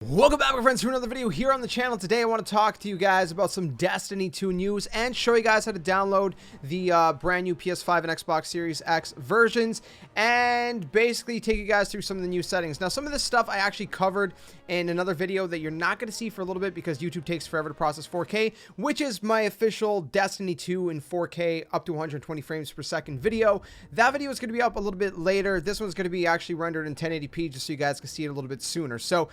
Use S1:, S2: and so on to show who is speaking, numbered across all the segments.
S1: Welcome back, my friends, to another video here on the channel. Today I want to talk to you guys about some Destiny 2 news and show you guys how to download the brand new PS5 and Xbox Series X versions and basically take you guys through some of the new settings. Now, some of this stuff I actually covered in another video that you're not going to see for a little bit because YouTube takes forever to process 4K, which is my official Destiny 2 in 4K up to 120 frames per second video. That video is going to be up a little bit later. This one's going to be actually rendered in 1080p just so you guys can see it a little bit sooner. So,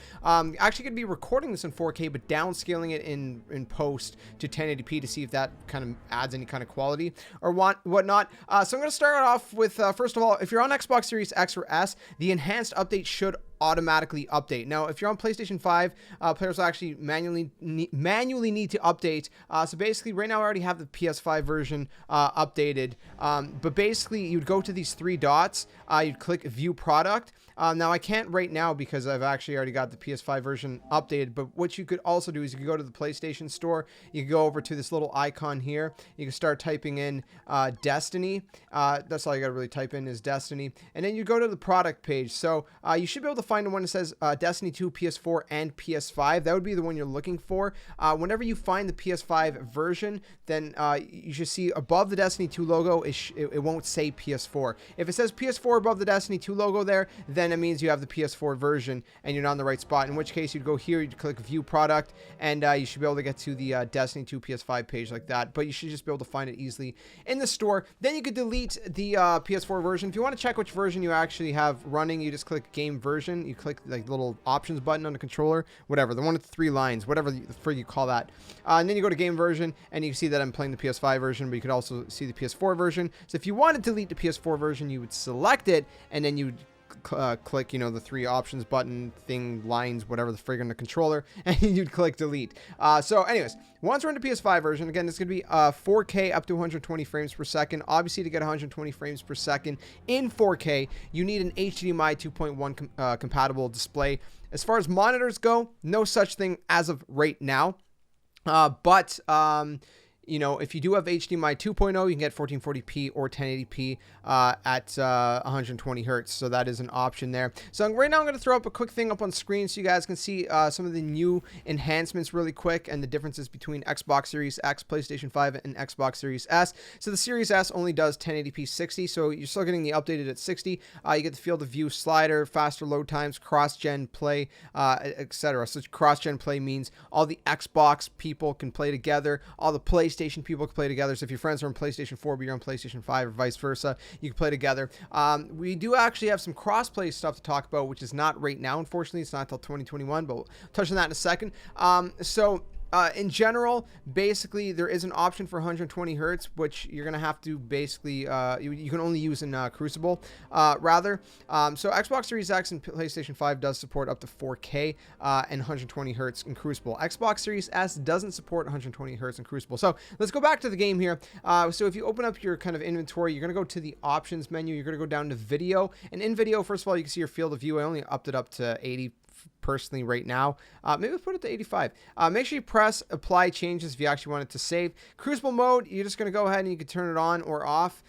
S1: actually going to be recording this in 4K, but downscaling it in post to 1080p to see if that kind of adds any kind of quality or whatnot. So I'm going to start off with, first of all, if you're on Xbox Series X or S, the enhanced update should automatically update. Now, if you're on PlayStation 5, players will actually manually need to update. So basically, right now I already have the PS5 version updated. But basically, you'd go to these three dots. You'd click View Product. Now, I can't right now because I've actually already got the PS5 version updated. But what you could also do is you could go to the PlayStation Store. You could go over to this little icon here. You can start typing in Destiny. That's all you got to really type in is Destiny. And then you go to the product page. So you should be able to find the one that says Destiny 2, PS4, and PS5. That would be the one you're looking for. Whenever you find the PS5 version, then you should see above the Destiny 2 logo, it won't say PS4. If it says PS4 above the Destiny 2 logo there, then it means you have the PS4 version and you're not in the right spot, in which case you'd go here, you'd click View Product, and you should be able to get to the Destiny 2 PS5 page like that, but you should just be able to find it easily in the store. Then you could delete the PS4 version. If you want to check which version you actually have running, you just click Game Version. You click like the little options button on the controller, whatever, the one with the three lines, whatever the frig you call that. And then you go to Game Version, and you can see that I'm playing the PS5 version, but you could also see the PS4 version. So if you want to delete the PS4 version, you would select it, and then you click, you know, the three options button thing, lines, whatever the frig on the controller, and you'd click delete. So anyways, once we're in the PS5 version, again, it's going to be 4K up to 120 frames per second. Obviously, to get 120 frames per second in 4K, you need an HDMI 2.1 compatible display. As far as monitors go, no such thing as of right now. You know, if you do have HDMI 2.0, you can get 1440p or 1080p at 120 hertz. So that is an option there. So right now I'm going to throw up a quick thing up on screen so you guys can see some of the new enhancements really quick and the differences between Xbox Series X, PlayStation 5, and Xbox Series S. So the Series S only does 1080p 60, so you're still getting the updated at 60. You get the field of view slider, faster load times, cross-gen play, etc. So cross-gen play means all the Xbox people can play together, all the PlayStation people can play together. So if your friends are on PlayStation 4 but you're on PlayStation 5 or vice versa, you can play together. We do actually have some crossplay stuff to talk about, which is not right now, unfortunately. It's not until 2021, but we'll touch on that in a second. In general, basically, there is an option for 120 hertz, which you're going to have to basically, you can only use in Crucible, rather. So Xbox Series X and PlayStation 5 does support up to 4K and 120 hertz in Crucible. Xbox Series S doesn't support 120 hertz in Crucible. So let's go back to the game here. So if you open up your kind of inventory, you're going to go to the options menu. You're going to go down to video. And in video, first of all, you can see your field of view. I only upped it up to 80 personally right now. Maybe we'll put it to 85. Make sure you press apply changes if you actually want it to save. Crucible mode, you're just going to go ahead and you can turn it on or off.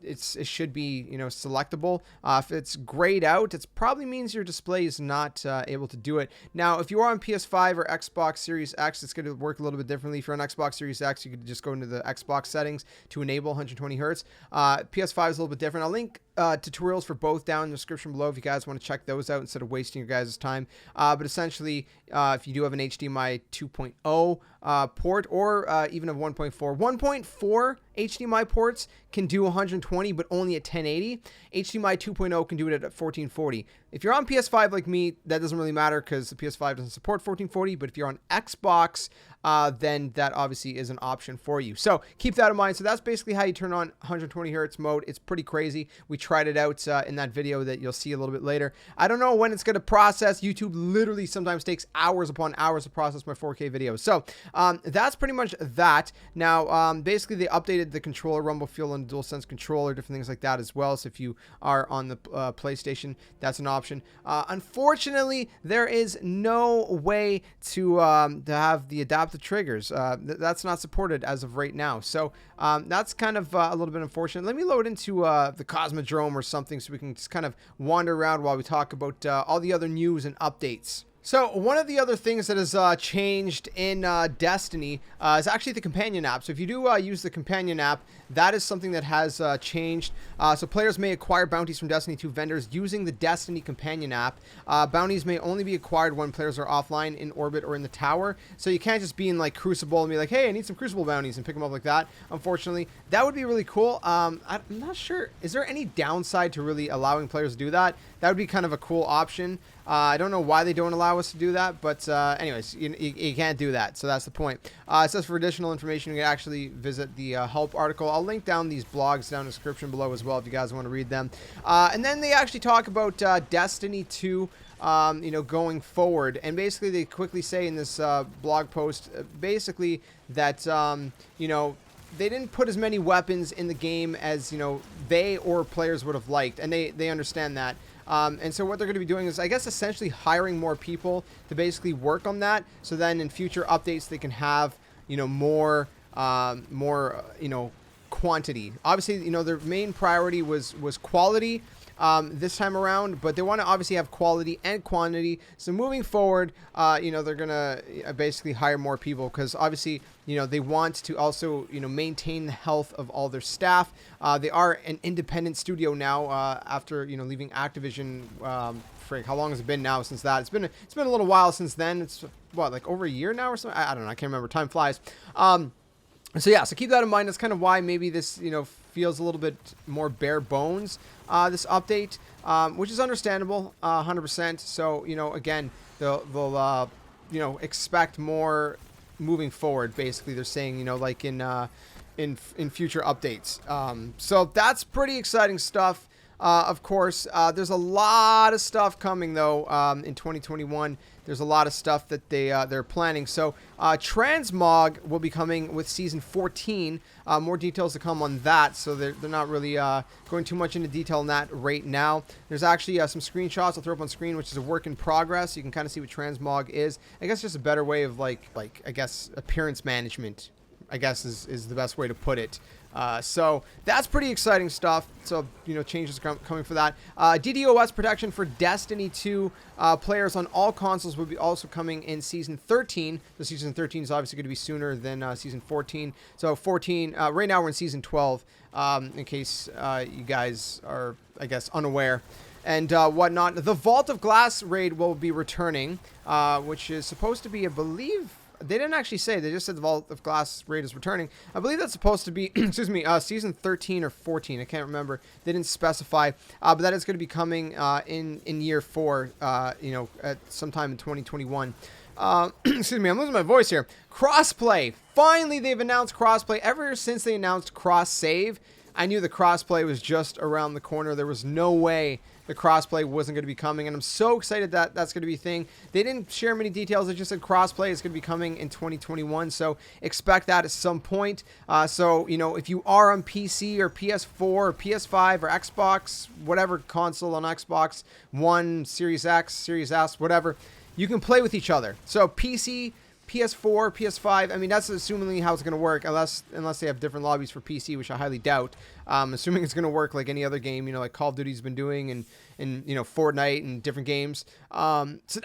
S1: It should be, you know, selectable. If it's grayed out, it probably means your display is not able to do it. Now, if you are on PS5 or Xbox Series X, it's going to work a little bit differently. If you're on Xbox Series X, you could just go into the Xbox settings to enable 120 hertz. PS5 is a little bit different. I'll link tutorials for both down in the description below if you guys want to check those out instead of wasting your guys' time. But essentially, if you do have an HDMI 2.0 port or even a 1.4 HDMI ports can do 120, but only at 1080. HDMI 2.0 can do it at 1440. If you're on PS5 like me, that doesn't really matter because the PS5 doesn't support 1440. But if you're on Xbox, then that obviously is an option for you. So keep that in mind. So that's basically how you turn on 120 hertz mode. It's pretty crazy. We tried it out in that video that you'll see a little bit later. I don't know when it's going to process. YouTube literally sometimes takes hours upon hours to process my 4K videos. So that's pretty much that. Now, basically they updated the controller, rumble feel and DualSense controller, different things like that as well. So if you are on the PlayStation, that's an option. Unfortunately, there is no way to have the adaptive triggers. That's not supported as of right now. So that's kind of a little bit unfortunate. Let me load into the Cosmodrome or something so we can just kind of wander around while we talk about all the other news and updates. So one of the other things that has changed in Destiny is actually the companion app. So if you do use the companion app, that is something that has changed. So players may acquire bounties from Destiny 2 vendors using the Destiny companion app. Bounties may only be acquired when players are offline, in orbit, or in the tower. So you can't just be in like Crucible and be like, hey, I need some Crucible bounties and pick them up like that. Unfortunately, that would be really cool. I'm not sure. Is there any downside to really allowing players to do that? That would be kind of a cool option. I don't know why they don't allow us to do that, but anyways, you can't do that, so that's the point. It says for additional information, you can actually visit the help article. I'll link down these blogs down in the description below as well if you guys want to read them. And then they actually talk about Destiny 2, going forward, and basically they quickly say in this blog post, basically that, they didn't put as many weapons in the game as, they or players would have liked, and they understand that. And so what they're going to be doing is, I guess, essentially hiring more people to basically work on that. So then in future updates, they can have, more quantity. Obviously, their main priority was quality this time around, but they want to obviously have quality and quantity. So moving forward, they're going to basically hire more people because obviously, they want to also, maintain the health of all their staff. They are an independent studio now after, leaving Activision. How long has it been now since that? It's been a little while since then. It's what, like over a year now or something? I don't know. I can't remember. Time flies. So yeah, so keep that in mind. That's kind of why maybe this, feels a little bit more bare bones, this update, which is understandable, 100%. So, again, they'll expect more moving forward. Basically, they're saying, like in future updates. So that's pretty exciting stuff. Of course, there's a lot of stuff coming though in 2021. There's a lot of stuff that they're planning. So Transmog will be coming with season 14. More details to come on that. So they're not really going too much into detail on that right now. There's actually some screenshots I'll throw up on screen, which is a work in progress. You can kind of see what Transmog is. I guess just a better way of like I guess appearance management, I guess is the best way to put it. So that's pretty exciting stuff. So, changes coming for that. DDoS protection for Destiny 2 players on all consoles will be also coming in Season 13. So Season 13 is obviously going to be sooner than Season 14. So 14, right now we're in Season 12, in case you guys are, I guess, unaware. And whatnot. The Vault of Glass raid will be returning, which is supposed to be, I believe... They didn't actually say. They just said the Vault of Glass raid is returning. I believe that's supposed to be, excuse me, season 13 or 14. I can't remember. They didn't specify. But that is going to be coming in year 4, at sometime in 2021. Excuse me, I'm losing my voice here. Crossplay. Finally, they've announced crossplay. Ever since they announced cross save, I knew the crossplay was just around the corner. There was no way the crossplay wasn't going to be coming, and I'm so excited that that's going to be a thing. They didn't share many details. They just said crossplay is going to be coming in 2021, so expect that at some point. So, if you are on PC or PS4 or PS5 or Xbox, whatever console on Xbox One, Series X, Series S, whatever, you can play with each other. So PC, PS4, PS5, I mean, that's assumingly how it's going to work, unless they have different lobbies for PC, which I highly doubt. Assuming it's going to work like any other game, like Call of Duty's been doing, and Fortnite and different games. So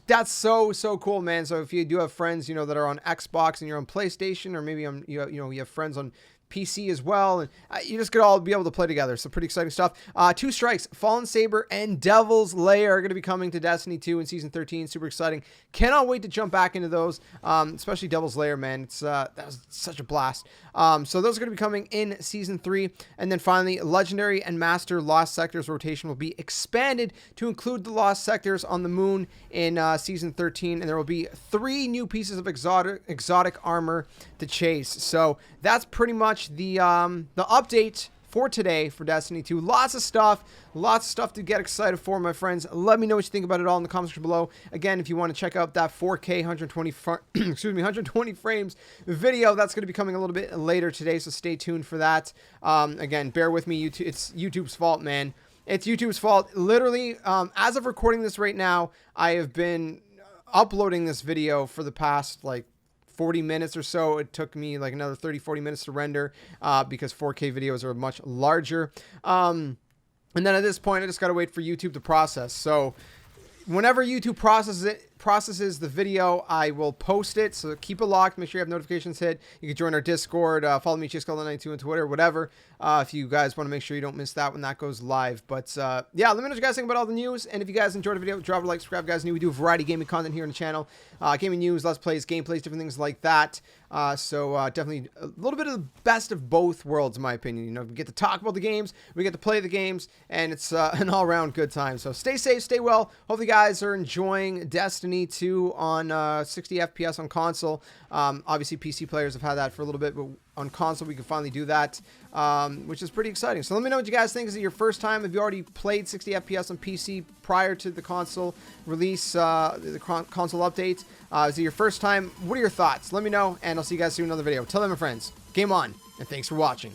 S1: that's so cool, man. So if you do have friends, that are on Xbox and you're on PlayStation, or maybe you have friends on PC as well, and you just could all be able to play together. So pretty exciting stuff. Two Strikes, Fallen Saber, and Devil's Lair are going to be coming to Destiny 2 in Season 13. Super exciting. Cannot wait to jump back into those, especially Devil's Lair, man. That was such a blast. So those are going to be coming in Season 3. And then finally, Legendary and Master Lost Sectors rotation will be expanded to include the Lost Sectors on the Moon in Season 13. And there will be 3 new pieces of exotic armor to chase. So that's pretty much the update for today for Destiny 2. Lots of stuff to get excited for, my friends. Let me know what you think about it all in the comments below. Again, if you want to check out that 4K 120 frames video, that's going to be coming a little bit later today, so stay tuned for that. Again, bear with me. It's YouTube's fault, man. It's YouTube's fault. Literally, as of recording this right now, I have been uploading this video for the past 40 minutes or so. It took me like another 30-40 minutes to render because 4K videos are much larger. And then at this point, I just got to wait for YouTube to process. So whenever YouTube processes the video, I will post it. So keep it locked. Make sure you have notifications hit. You can join our Discord. Follow me, JSkeleton92 on Twitter, whatever. If you guys want to make sure you don't miss that when that goes live. But yeah, let me know what you guys think about all the news. And if you guys enjoyed the video, drop a like, subscribe, guys. We do a variety of gaming content here on the channel. Gaming news, let's plays, gameplays, different things like that. So definitely a little bit of the best of both worlds, in my opinion. You know, we get to talk about the games, we get to play the games, and it's an all-around good time. So stay safe, stay well. Hopefully you guys are enjoying Destiny 2 on 60 FPS on console. Obviously PC players have had that for a little bit, but on console we can finally do that, which is pretty exciting. So let me know what you guys think. Is it your first time? Have you already played 60 FPS on PC prior to the console release, the console update? Is it your first time? What are your thoughts? Let me know, and I'll see you guys soon in another video. Tell them, my friends, game on, and thanks for watching.